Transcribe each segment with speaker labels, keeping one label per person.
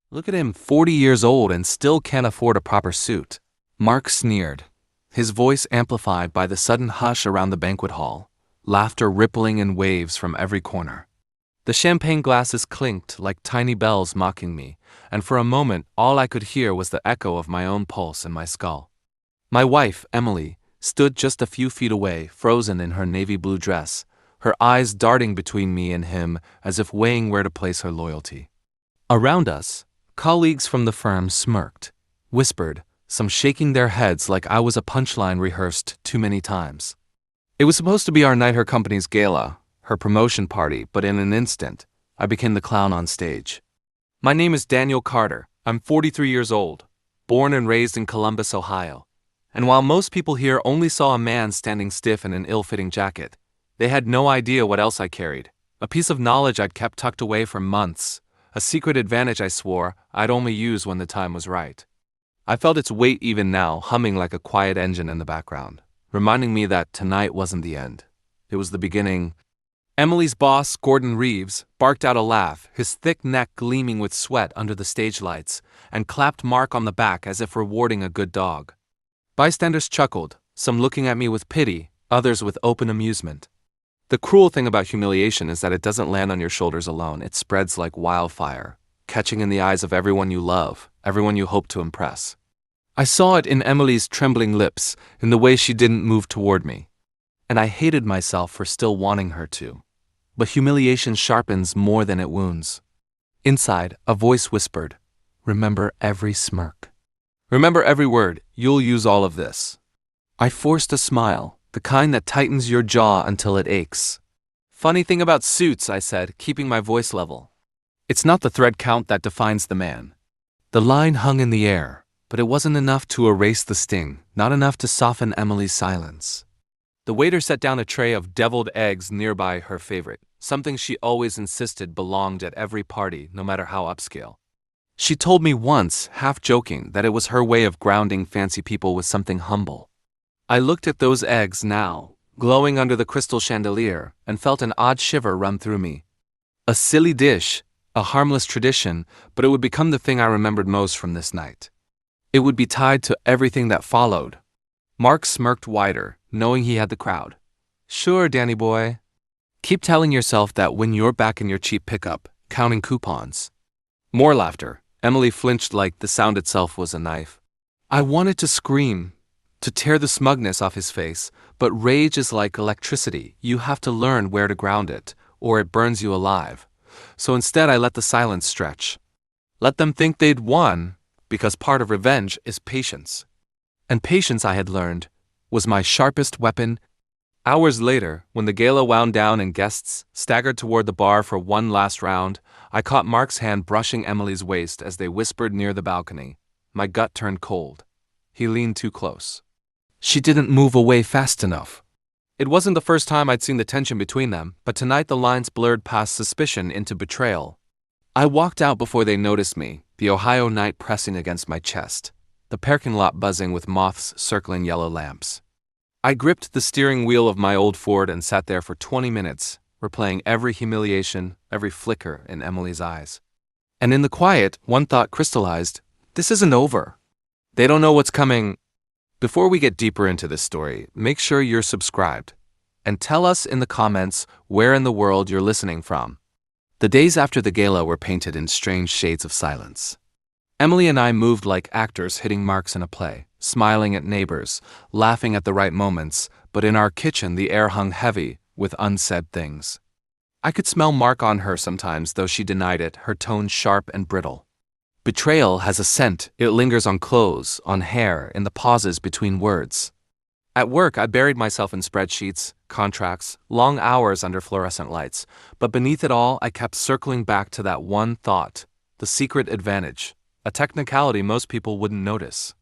Speaker 1: Look at him, 40 years old and still can't afford a proper suit. Mark sneered, his voice amplified by the sudden hush around the banquet hall, laughter rippling in waves from every corner. The champagne glasses clinked like tiny bells mocking me, and for a moment all I could hear was the echo of my own pulse in my skull. My wife, Emily, stood just a few feet away, frozen in her navy blue dress, her eyes darting between me and him as if weighing where to place her loyalty. Around us, colleagues from the firm smirked, whispered, some shaking their heads like I was a punchline rehearsed too many times. It was supposed to be our night, her company's gala, her promotion party, but in an instant, I became the clown on stage. My name is Daniel Carter. I'm 43 years old, born and raised in Columbus, Ohio. And while most people here only saw a man standing stiff in an ill-fitting jacket, they had no idea what else I carried. A piece of knowledge I'd kept tucked away for months, a secret advantage I swore I'd only use when the time was right. I felt its weight even now, humming like a quiet engine in the background, reminding me that tonight wasn't the end. It was the beginning. Emily's boss, Gordon Reeves, barked out a laugh, his thick neck gleaming with sweat under the stage lights, and clapped Mark on the back as if rewarding a good dog. Bystanders chuckled, some looking at me with pity, others with open amusement. The cruel thing about humiliation is that it doesn't land on your shoulders alone. It spreads like wildfire, catching in the eyes of everyone you love, everyone you hope to impress. I saw it in Emily's trembling lips, in the way she didn't move toward me. And I hated myself for still wanting her to. But humiliation sharpens more than it wounds. Inside, a voice whispered, "Remember every smirk. Remember every word. You'll use all of this." I forced a smile, the kind that tightens your jaw until it aches. "Funny thing about suits," I said, keeping my voice level. "It's not the thread count that defines the man." The line hung in the air, but it wasn't enough to erase the sting, not enough to soften Emily's silence. The waiter set down a tray of deviled eggs nearby, her favorite, something she always insisted belonged at every party, no matter how upscale. She told me once, half joking, that it was her way of grounding fancy people with something humble. I looked at those eggs now, glowing under the crystal chandelier, and felt an odd shiver run through me. A silly dish, a harmless tradition, but it would become the thing I remembered most from this night. It would be tied to everything that followed. Mark smirked wider, knowing he had the crowd. "Sure, Danny boy. Keep telling yourself that when you're back in your cheap pickup, counting coupons." More laughter. Emily flinched like the sound itself was a knife. I wanted to scream, to tear the smugness off his face, but rage is like electricity. You have to learn where to ground it, or it burns you alive. So instead I let the silence stretch. Let them think they'd won, because part of revenge is patience. And patience, I had learned, was my sharpest weapon. Hours later, when the gala wound down and guests staggered toward the bar for one last round, I caught Mark's hand brushing Emily's waist as they whispered near the balcony. My gut turned cold. He leaned too close. She didn't move away fast enough. It wasn't the first time I'd seen the tension between them, but tonight the lines blurred past suspicion into betrayal. I walked out before they noticed me, the Ohio night pressing against my chest, the parking lot buzzing with moths circling yellow lamps. I gripped the steering wheel of my old Ford and sat there for 20 minutes, replaying every humiliation, every flicker in Emily's eyes. And in the quiet, one thought crystallized: this isn't over. They don't know what's coming. Before we get deeper into this story, make sure you're subscribed. And tell us in the comments where in the world you're listening from. The days after the gala were painted in strange shades of silence. Emily and I moved like actors hitting marks in a play, smiling at neighbors, laughing at the right moments, but in our kitchen the air hung heavy with unsaid things. I could smell Mark on her sometimes, though she denied it, her tone sharp and brittle. Betrayal has a scent. It lingers on clothes, on hair, in the pauses between words. At work, I buried myself in spreadsheets, contracts, long hours under fluorescent lights, but beneath it all, I kept circling back to that one thought, the secret advantage, a technicality most people wouldn't notice.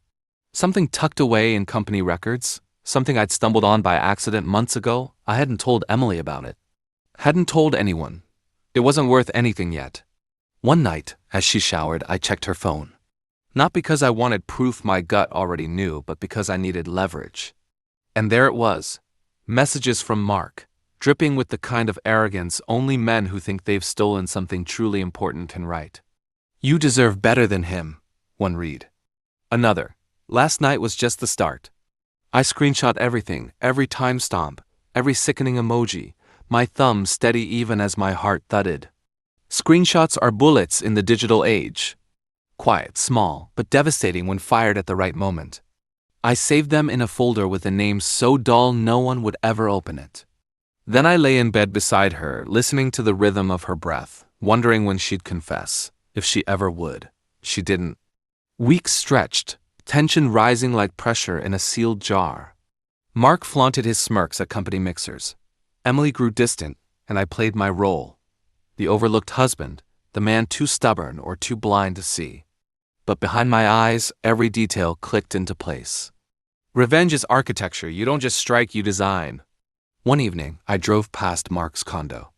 Speaker 1: Something tucked away in company records, something I'd stumbled on by accident months ago. I hadn't told Emily about it. Hadn't told anyone. It wasn't worth anything yet. One night, as she showered, I checked her phone. Not because I wanted proof my gut already knew, but because I needed leverage. And there it was. Messages from Mark, dripping with the kind of arrogance only men who think they've stolen something truly important can write. You deserve better than him, one read. Another. Last night was just the start. I screenshot everything, every timestamp, every sickening emoji, my thumb steady even as my heart thudded. Screenshots are bullets in the digital age. Quiet, small, but devastating when fired at the right moment. I saved them in a folder with a name so dull no one would ever open it. Then I lay in bed beside her, listening to the rhythm of her breath, wondering when she'd confess, if she ever would. She didn't. Weeks stretched, tension rising like pressure in a sealed jar. Mark flaunted his smirks at company mixers. Emily grew distant, and I played my role. The overlooked husband, the man too stubborn or too blind to see. But behind my eyes, every detail clicked into place. Revenge is architecture, you don't just strike, you design. One evening, I drove past Mark's condo.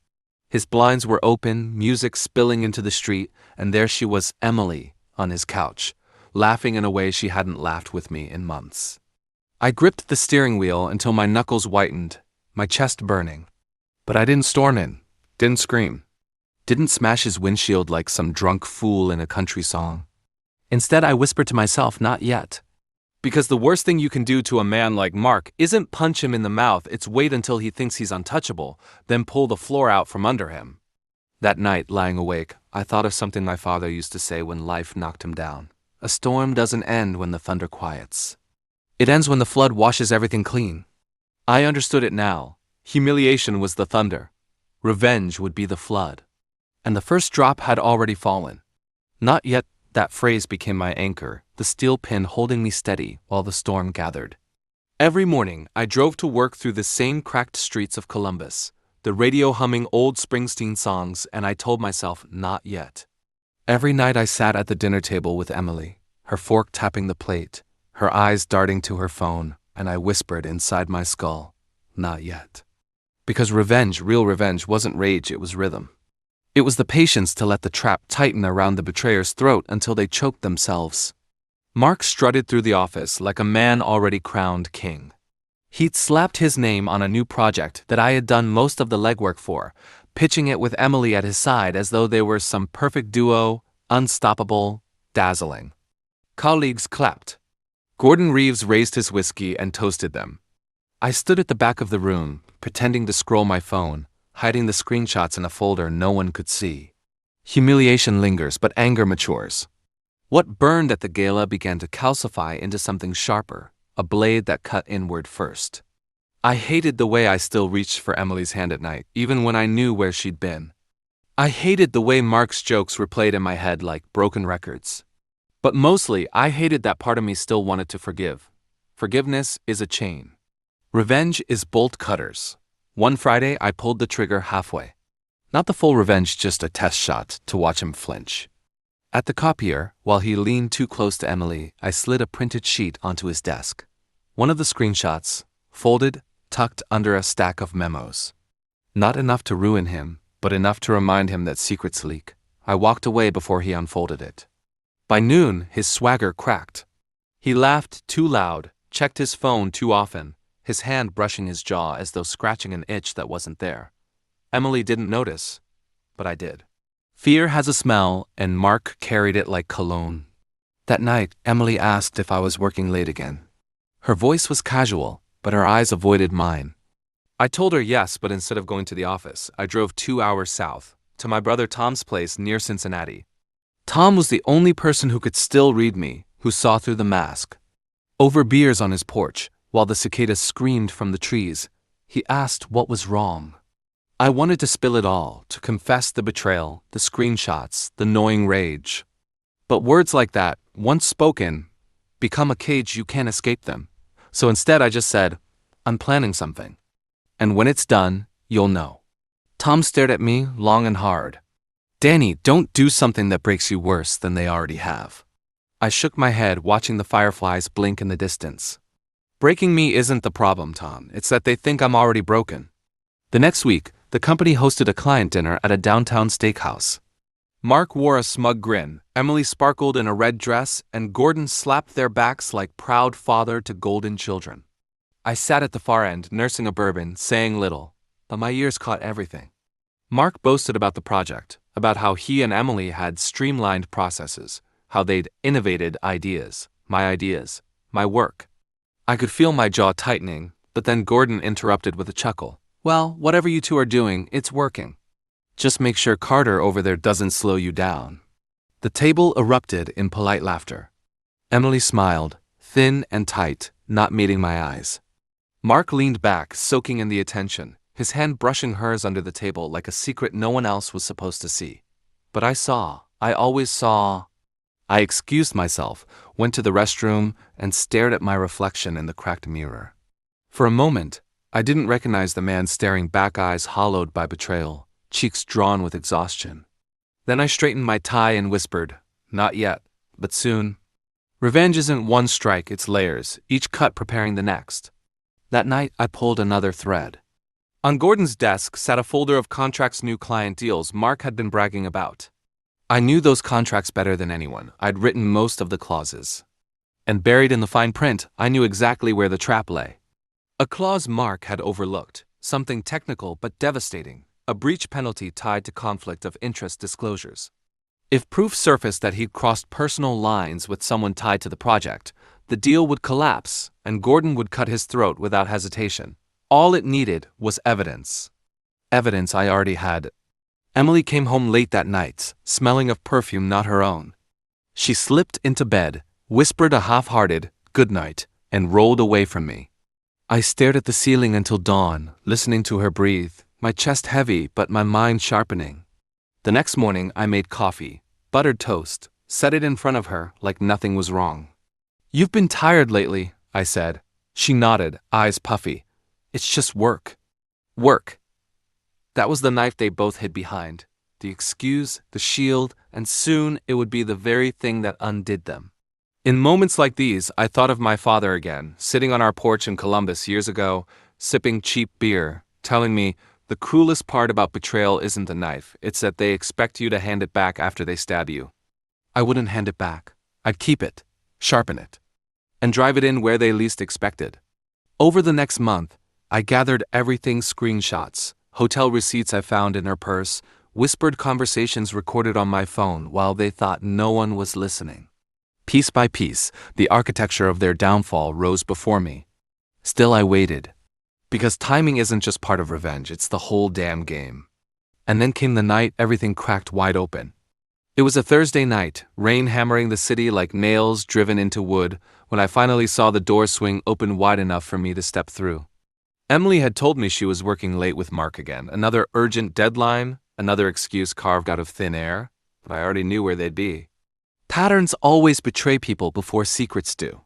Speaker 1: His blinds were open, music spilling into the street, and there she was, Emily, on his couch, laughing in a way she hadn't laughed with me in months. I gripped the steering wheel until my knuckles whitened, my chest burning. But I didn't storm in, didn't scream, didn't smash his windshield like some drunk fool in a country song. Instead, I whispered to myself, not yet. Because the worst thing you can do to a man like Mark isn't punch him in the mouth, it's wait until he thinks he's untouchable, then pull the floor out from under him. That night, lying awake, I thought of something my father used to say when life knocked him down. A storm doesn't end when the thunder quiets. It ends when the flood washes everything clean. I understood it now. Humiliation was the thunder. Revenge would be the flood. And the first drop had already fallen. Not yet. That phrase became my anchor, the steel pin holding me steady while the storm gathered. Every morning, I drove to work through the same cracked streets of Columbus, the radio humming old Springsteen songs, and I told myself, not yet. Every night I sat at the dinner table with Emily, her fork tapping the plate, her eyes darting to her phone, and I whispered inside my skull, not yet. Because revenge, real revenge, wasn't rage, it was rhythm. It was the patience to let the trap tighten around the betrayer's throat until they choked themselves. Mark strutted through the office like a man already crowned king. He'd slapped his name on a new project that I had done most of the legwork for, pitching it with Emily at his side as though they were some perfect duo, unstoppable, dazzling. Colleagues clapped. Gordon Reeves raised his whiskey and toasted them. I stood at the back of the room, pretending to scroll my phone, hiding the screenshots in a folder no one could see. Humiliation lingers, but anger matures. What burned at the gala began to calcify into something sharper, a blade that cut inward first. I hated the way I still reached for Emily's hand at night, even when I knew where she'd been. I hated the way Mark's jokes replayed in my head like broken records. But mostly, I hated that part of me still wanted to forgive. Forgiveness is a chain. Revenge is bolt cutters. One Friday, I pulled the trigger halfway. Not the full revenge, just a test shot to watch him flinch. At the copier, while he leaned too close to Emily, I slid a printed sheet onto his desk. One of the screenshots, folded, tucked under a stack of memos. Not enough to ruin him, but enough to remind him that secrets leak. I walked away before he unfolded it. By noon, his swagger cracked. He laughed too loud, checked his phone too often, his hand brushing his jaw as though scratching an itch that wasn't there. Emily didn't notice, but I did. Fear has a smell, and Mark carried it like cologne. That night, Emily asked if I was working late again. Her voice was casual, but her eyes avoided mine. I told her yes, but instead of going to the office, I drove 2 hours south, to my brother Tom's place near Cincinnati. Tom was the only person who could still read me, who saw through the mask. Over beers on his porch, while the cicadas screamed from the trees, he asked what was wrong. I wanted to spill it all, to confess the betrayal, the screenshots, the gnawing rage. But words like that, once spoken, become a cage you can't escape them. So instead I just said, I'm planning something. And when it's done, you'll know. Tom stared at me long and hard. Danny, don't do something that breaks you worse than they already have. I shook my head, watching the fireflies blink in the distance. Breaking me isn't the problem, Tom. It's that they think I'm already broken. The next week, the company hosted a client dinner at a downtown steakhouse. Mark wore a smug grin, Emily sparkled in a red dress, and Gordon slapped their backs like proud father to golden children. I sat at the far end, nursing a bourbon, saying little, but my ears caught everything. Mark boasted about the project, about how he and Emily had streamlined processes, how they'd innovated ideas, my work. I could feel my jaw tightening, but then Gordon interrupted with a chuckle. Well, whatever you two are doing, it's working. Just make sure Carter over there doesn't slow you down. The table erupted in polite laughter. Emily smiled, thin and tight, not meeting my eyes. Mark leaned back, soaking in the attention, his hand brushing hers under the table like a secret no one else was supposed to see. But I always saw. I excused myself, went to the restroom, and stared at my reflection in the cracked mirror. For a moment, I didn't recognize the man staring back, eyes hollowed by betrayal, cheeks drawn with exhaustion. Then I straightened my tie and whispered, not yet, but soon. Revenge isn't one strike, it's layers, each cut preparing the next. That night, I pulled another thread. On Gordon's desk sat a folder of contracts' new client deals Mark had been bragging about. I knew those contracts better than anyone. I'd written most of the clauses. And buried in the fine print, I knew exactly where the trap lay. A clause Mark had overlooked, something technical but devastating, a breach penalty tied to conflict of interest disclosures. If proof surfaced that he'd crossed personal lines with someone tied to the project, the deal would collapse, and Gordon would cut his throat without hesitation. All it needed was evidence. Evidence I already had. Emily came home late that night, smelling of perfume not her own. She slipped into bed, whispered a half-hearted "good night," and rolled away from me. I stared at the ceiling until dawn, listening to her breathe, my chest heavy but my mind sharpening. The next morning I made coffee, buttered toast, set it in front of her like nothing was wrong. "You've been tired lately," I said. She nodded, eyes puffy. "It's just work." Work. That was the knife they both hid behind. The excuse, the shield, and soon it would be the very thing that undid them. In moments like these, I thought of my father again, sitting on our porch in Columbus years ago, sipping cheap beer, telling me, the cruelest part about betrayal isn't the knife, it's that they expect you to hand it back after they stab you. I wouldn't hand it back. I'd keep it, sharpen it, and drive it in where they least expected. Over the next month, I gathered everything: screenshots, hotel receipts I found in her purse, whispered conversations recorded on my phone while they thought no one was listening. Piece by piece, the architecture of their downfall rose before me. Still I waited. Because timing isn't just part of revenge, it's the whole damn game. And then came the night everything cracked wide open. It was a Thursday night, rain hammering the city like nails driven into wood, when I finally saw the door swing open wide enough for me to step through. Emily had told me she was working late with Mark again, another urgent deadline, another excuse carved out of thin air, but I already knew where they'd be. Patterns always betray people before secrets do.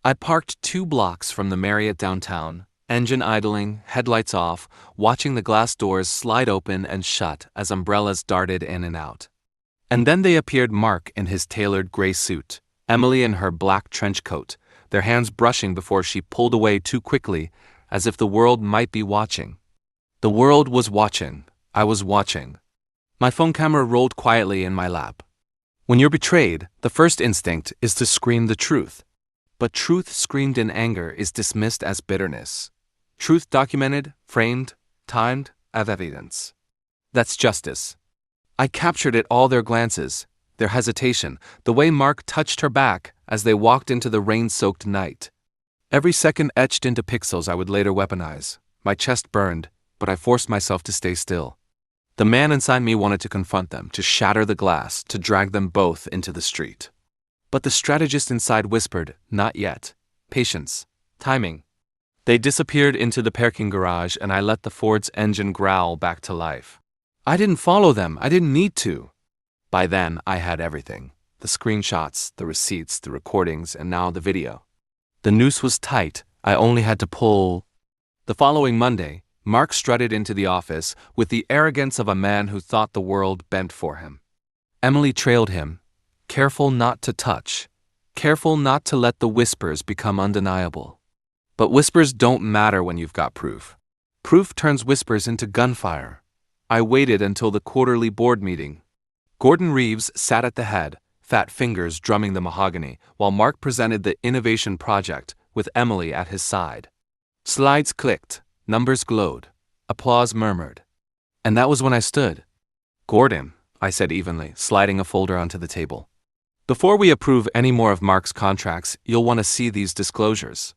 Speaker 1: I parked 2 blocks from the Marriott downtown, engine idling, headlights off, watching the glass doors slide open and shut as umbrellas darted in and out. And then they appeared: Mark in his tailored gray suit, Emily in her black trench coat, their hands brushing before she pulled away too quickly, as if the world might be watching. The world was watching. I was watching. My phone camera rolled quietly in my lap. When you're betrayed, the first instinct is to scream the truth. But truth screamed in anger is dismissed as bitterness. Truth documented, framed, timed, as evidence. That's justice. I captured it: all their glances, their hesitation, the way Mark touched her back as they walked into the rain-soaked night. Every second etched into pixels I would later weaponize. My chest burned, but I forced myself to stay still. The man inside me wanted to confront them, to shatter the glass, to drag them both into the street. But the strategist inside whispered, not yet. Patience. Timing. They disappeared into the parking garage and I let the Ford's engine growl back to life. I didn't follow them. I didn't need to. By then, I had everything. The screenshots, the receipts, the recordings, and now the video. The noose was tight. I only had to pull. The following Monday, Mark strutted into the office with the arrogance of a man who thought the world bent for him. Emily trailed him, careful not to touch, careful not to let the whispers become undeniable. But whispers don't matter when you've got proof. Proof turns whispers into gunfire. I waited until the quarterly board meeting. Gordon Reeves sat at the head, fat fingers drumming the mahogany, while Mark presented the innovation project with Emily at his side. Slides clicked, numbers glowed, applause murmured. And that was when I stood. Gordon, I said evenly, sliding a folder onto the table. Before we approve any more of Mark's contracts, you'll want to see these disclosures.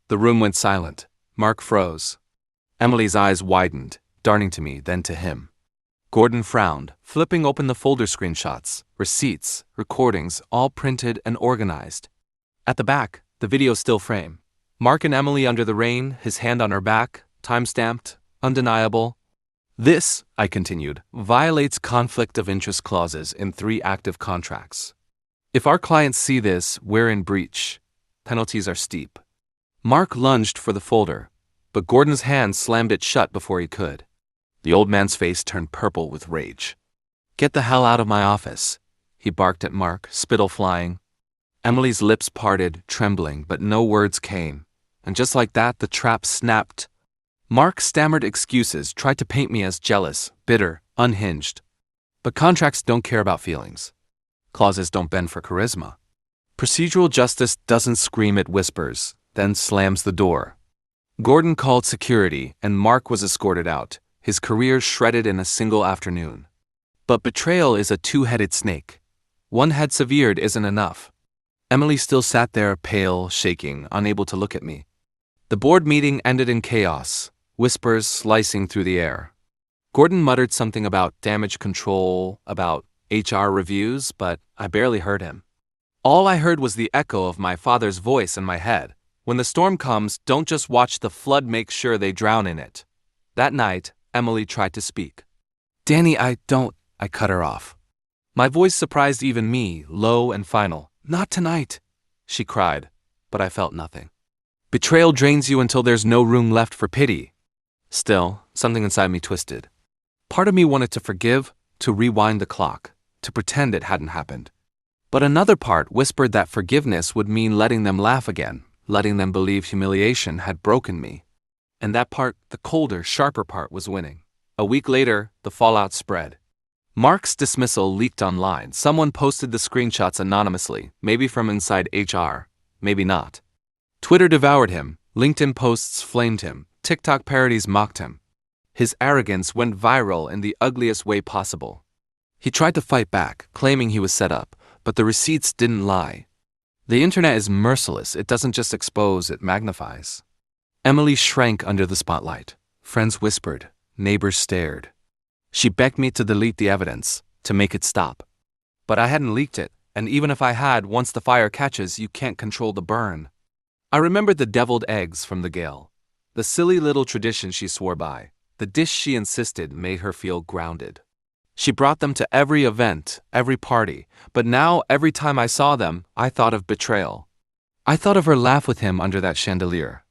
Speaker 1: The room went silent. Mark froze. Emily's eyes widened, darting to me, then to him. Gordon frowned, flipping open the folder screenshots, receipts, recordings, all printed and organized. At the back, the video still frame. Mark and Emily under the rain, his hand on her back, time-stamped, undeniable. This, I continued, violates conflict of interest clauses in 3 active contracts. If our clients see this, we're in breach. Penalties are steep. Mark lunged for the folder, but Gordon's hand slammed it shut before he could. The old man's face turned purple with rage. "Get the hell out of my office," he barked at Mark, spittle flying. Emily's lips parted, trembling, but no words came. And just like that, the trap snapped. Mark stammered excuses, tried to paint me as jealous, bitter, unhinged. But contracts don't care about feelings. Clauses don't bend for charisma. Procedural justice doesn't scream, it whispers, then slams the door. Gordon called security, and Mark was escorted out, his career shredded in a single afternoon. But betrayal is a 2-headed snake. One head severed isn't enough. Emily still sat there, pale, shaking, unable to look at me. The board meeting ended in chaos, whispers slicing through the air. Gordon muttered something about damage control, about HR reviews, but I barely heard him. All I heard was the echo of my father's voice in my head. When the storm comes, don't just watch the flood, make sure they drown in it. That night, Emily tried to speak. "Danny, I cut her off. My voice surprised even me, low and final. "Not tonight," she cried, but I felt nothing. Betrayal drains you until there's no room left for pity. Still, something inside me twisted. Part of me wanted to forgive, to rewind the clock, to pretend it hadn't happened. But another part whispered that forgiveness would mean letting them laugh again, letting them believe humiliation had broken me. And that part, the colder, sharper part, was winning. A week later, the fallout spread. Mark's dismissal leaked online. Someone posted the screenshots anonymously, maybe from inside HR, maybe not. Twitter devoured him, LinkedIn posts flamed him, TikTok parodies mocked him. His arrogance went viral in the ugliest way possible. He tried to fight back, claiming he was set up, but the receipts didn't lie. The internet is merciless. It doesn't just expose, it magnifies. Emily shrank under the spotlight. Friends whispered, neighbors stared. She begged me to delete the evidence, to make it stop. But I hadn't leaked it, and even if I had, once the fire catches, you can't control the burn. I remembered the deviled eggs from the gala. The silly little tradition she swore by, the dish she insisted made her feel grounded. She brought them to every event, every party, but now every time I saw them, I thought of betrayal. I thought of her laugh with him under that chandelier.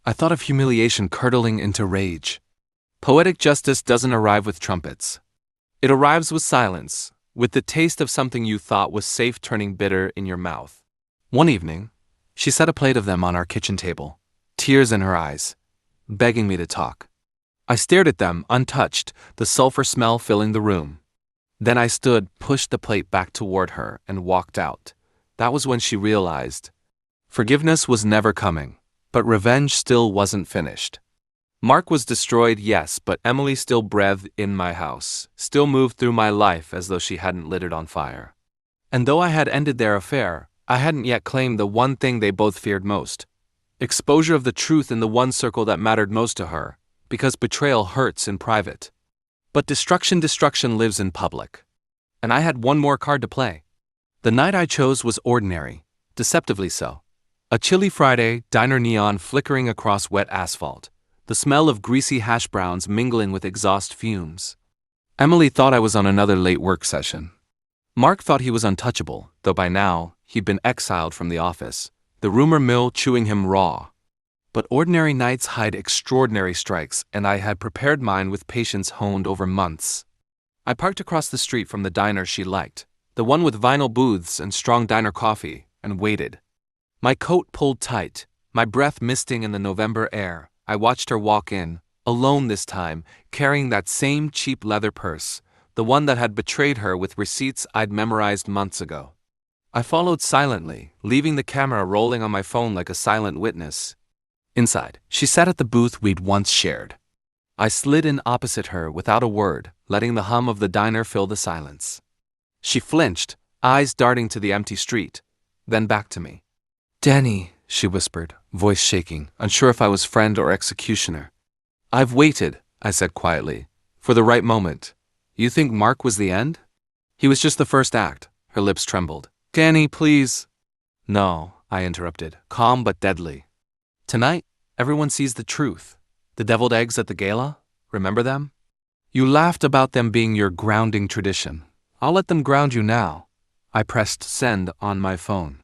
Speaker 1: I thought of humiliation curdling into rage. Poetic justice doesn't arrive with trumpets. It arrives with silence, with the taste of something you thought was safe turning bitter in your mouth. One evening, she set a plate of them on our kitchen table, tears in her eyes, begging me to talk. I stared at them, untouched, the sulfur smell filling the room. Then I stood, pushed the plate back toward her, and walked out. That was when she realized. Forgiveness was never coming, but revenge still wasn't finished. Mark was destroyed, yes, but Emily still breathed in my house, still moved through my life as though she hadn't lit it on fire. And though I had ended their affair, I hadn't yet claimed the one thing they both feared most. Exposure of the truth in the one circle that mattered most to her, because betrayal hurts in private. But destruction lives in public. And I had one more card to play. The night I chose was ordinary, deceptively so. A chilly Friday, diner neon flickering across wet asphalt. The smell of greasy hash browns mingling with exhaust fumes. Emily thought I was on another late work session. Mark thought he was untouchable, though by now, he'd been exiled from the office, the rumor mill chewing him raw. But ordinary nights hide extraordinary strikes, and I had prepared mine with patience honed over months. I parked across the street from the diner she liked, the one with vinyl booths and strong diner coffee, and waited. My coat pulled tight, my breath misting in the November air. I watched her walk in, alone this time, carrying that same cheap leather purse, the one that had betrayed her with receipts I'd memorized months ago. I followed silently, leaving the camera rolling on my phone like a silent witness. Inside, she sat at the booth we'd once shared. I slid in opposite her without a word, letting the hum of the diner fill the silence. She flinched, eyes darting to the empty street, then back to me. "Danny," she whispered, voice shaking, unsure if I was friend or executioner. "I've waited," I said quietly, "for the right moment. You think Mark was the end?" "He was just the first act." Her lips trembled. "Danny, please." "No," I interrupted, calm but deadly. "Tonight, everyone sees the truth. The deviled eggs at the gala? Remember them? You laughed about them being your grounding tradition. I'll let them ground you now." I pressed send on my phone.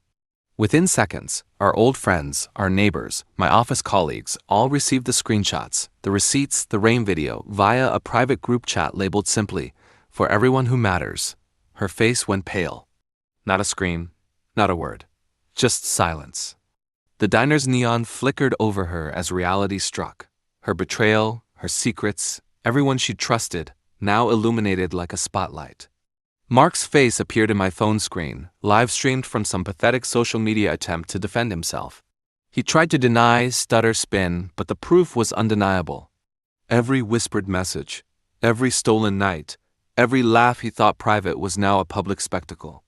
Speaker 1: Within seconds, our old friends, our neighbors, my office colleagues all received the screenshots, the receipts, the rain video via a private group chat labeled simply, "For everyone who matters." Her face went pale. Not a scream, not a word. Just silence. The diner's neon flickered over her as reality struck. Her betrayal, her secrets, everyone she trusted, now illuminated like a spotlight. Mark's face appeared in my phone screen, live-streamed from some pathetic social media attempt to defend himself. He tried to deny, stutter, spin, but the proof was undeniable. Every whispered message, every stolen night, every laugh he thought private was now a public spectacle.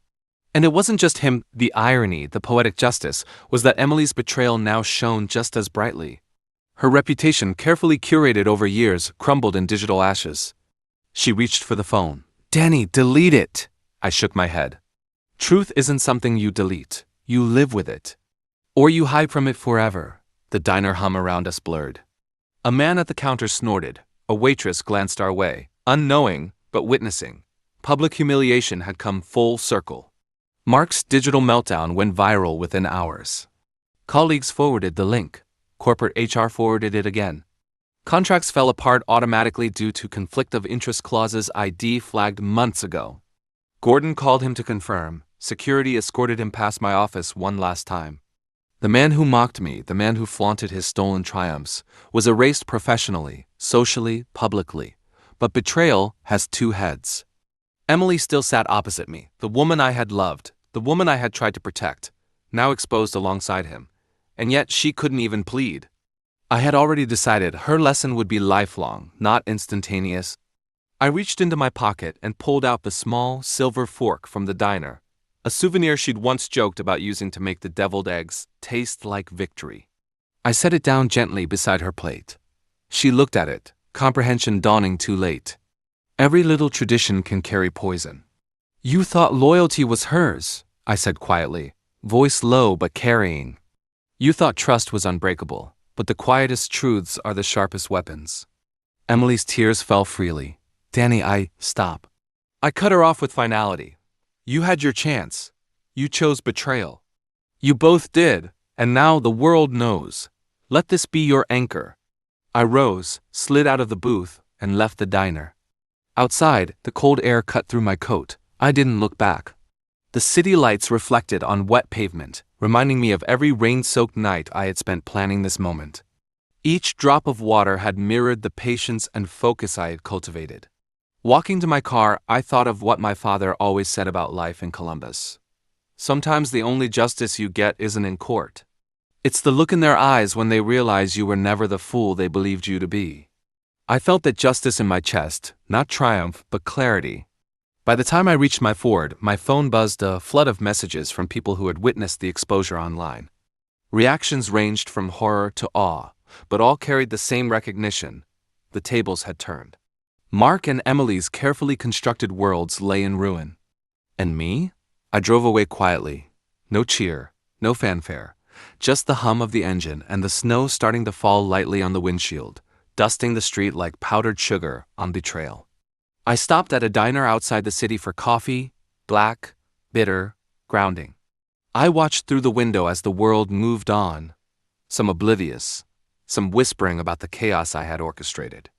Speaker 1: And it wasn't just him. The irony, the poetic justice, was that Emily's betrayal now shone just as brightly. Her reputation, carefully curated over years, crumbled in digital ashes. She reached for the phone. "Danny, delete it!" I shook my head. "Truth isn't something you delete. You live with it. Or you hide from it forever." The diner hum around us blurred. A man at the counter snorted. A waitress glanced our way, unknowing, but witnessing. Public humiliation had come full circle. Mark's digital meltdown went viral within hours. Colleagues forwarded the link. Corporate HR forwarded it again. Contracts fell apart automatically due to conflict of interest clauses ID flagged months ago. Gordon called him to confirm. Security escorted him past my office one last time. The man who mocked me, the man who flaunted his stolen triumphs, was erased professionally, socially, publicly. But betrayal has two heads. Emily still sat opposite me, the woman I had loved, the woman I had tried to protect, now exposed alongside him. And yet she couldn't even plead. I had already decided her lesson would be lifelong, not instantaneous. I reached into my pocket and pulled out the small, silver fork from the diner, a souvenir she'd once joked about using to make the deviled eggs taste like victory. I set it down gently beside her plate. She looked at it, comprehension dawning too late. Every little tradition can carry poison. "You thought loyalty was hers," I said quietly, voice low but carrying. "You thought trust was unbreakable, but the quietest truths are the sharpest weapons." Emily's tears fell freely. "Danny, stop." I cut her off with finality. "You had your chance. You chose betrayal. You both did, and now the world knows. Let this be your anchor." I rose, slid out of the booth, and left the diner. Outside, the cold air cut through my coat. I didn't look back. The city lights reflected on wet pavement, reminding me of every rain-soaked night I had spent planning this moment. Each drop of water had mirrored the patience and focus I had cultivated. Walking to my car, I thought of what my father always said about life in Columbus. Sometimes the only justice you get isn't in court. It's the look in their eyes when they realize you were never the fool they believed you to be. I felt that justice in my chest, not triumph, but clarity. By the time I reached my Ford, my phone buzzed a flood of messages from people who had witnessed the exposure online. Reactions ranged from horror to awe, but all carried the same recognition: the tables had turned. Mark and Emily's carefully constructed worlds lay in ruin. And me? I drove away quietly. No cheer, no fanfare, just the hum of the engine and the snow starting to fall lightly on the windshield, dusting the street like powdered sugar on betrayal. I stopped at a diner outside the city for coffee, black, bitter, grounding. I watched through the window as the world moved on, some oblivious, some whispering about the chaos I had orchestrated.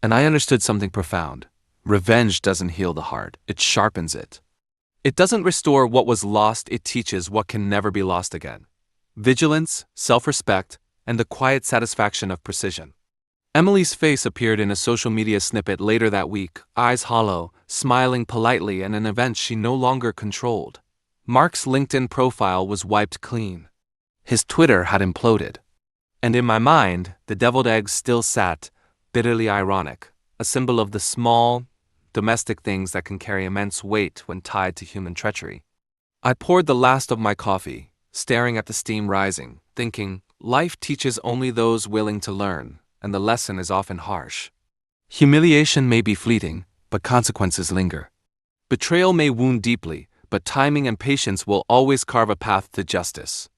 Speaker 1: And I understood something profound. Revenge doesn't heal the heart, it sharpens it. It doesn't restore what was lost, it teaches what can never be lost again. Vigilance, self-respect, and the quiet satisfaction of precision. Emily's face appeared in a social media snippet later that week, eyes hollow, smiling politely at an event she no longer controlled. Mark's LinkedIn profile was wiped clean. His Twitter had imploded. And in my mind, the deviled eggs still sat, bitterly ironic, a symbol of the small, domestic things that can carry immense weight when tied to human treachery. I poured the last of my coffee, staring at the steam rising, thinking, life teaches only those willing to learn, and the lesson is often harsh. Humiliation may be fleeting, but consequences linger. Betrayal may wound deeply, but timing and patience will always carve a path to justice.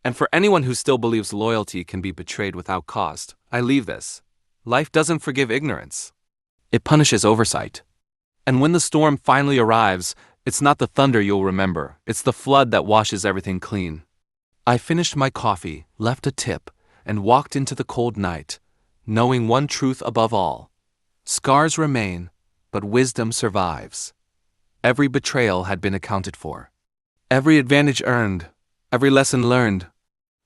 Speaker 1: And for anyone who still believes loyalty can be betrayed without cost, I leave this. Life doesn't forgive ignorance. It punishes oversight. And when the storm finally arrives, it's not the thunder you'll remember, it's the flood that washes everything clean. I finished my coffee, left a tip, and walked into the cold night, knowing one truth above all. Scars remain, but wisdom survives. Every betrayal had been accounted for. Every advantage earned, every lesson learned.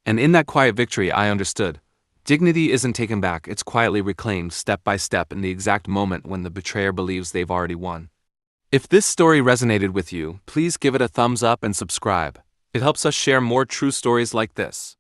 Speaker 1: And in that quiet victory I understood. Dignity isn't taken back, it's quietly reclaimed step by step in the exact moment when the betrayer believes they've already won. If this story resonated with you, please give it a thumbs up and subscribe. It helps us share more true stories like this.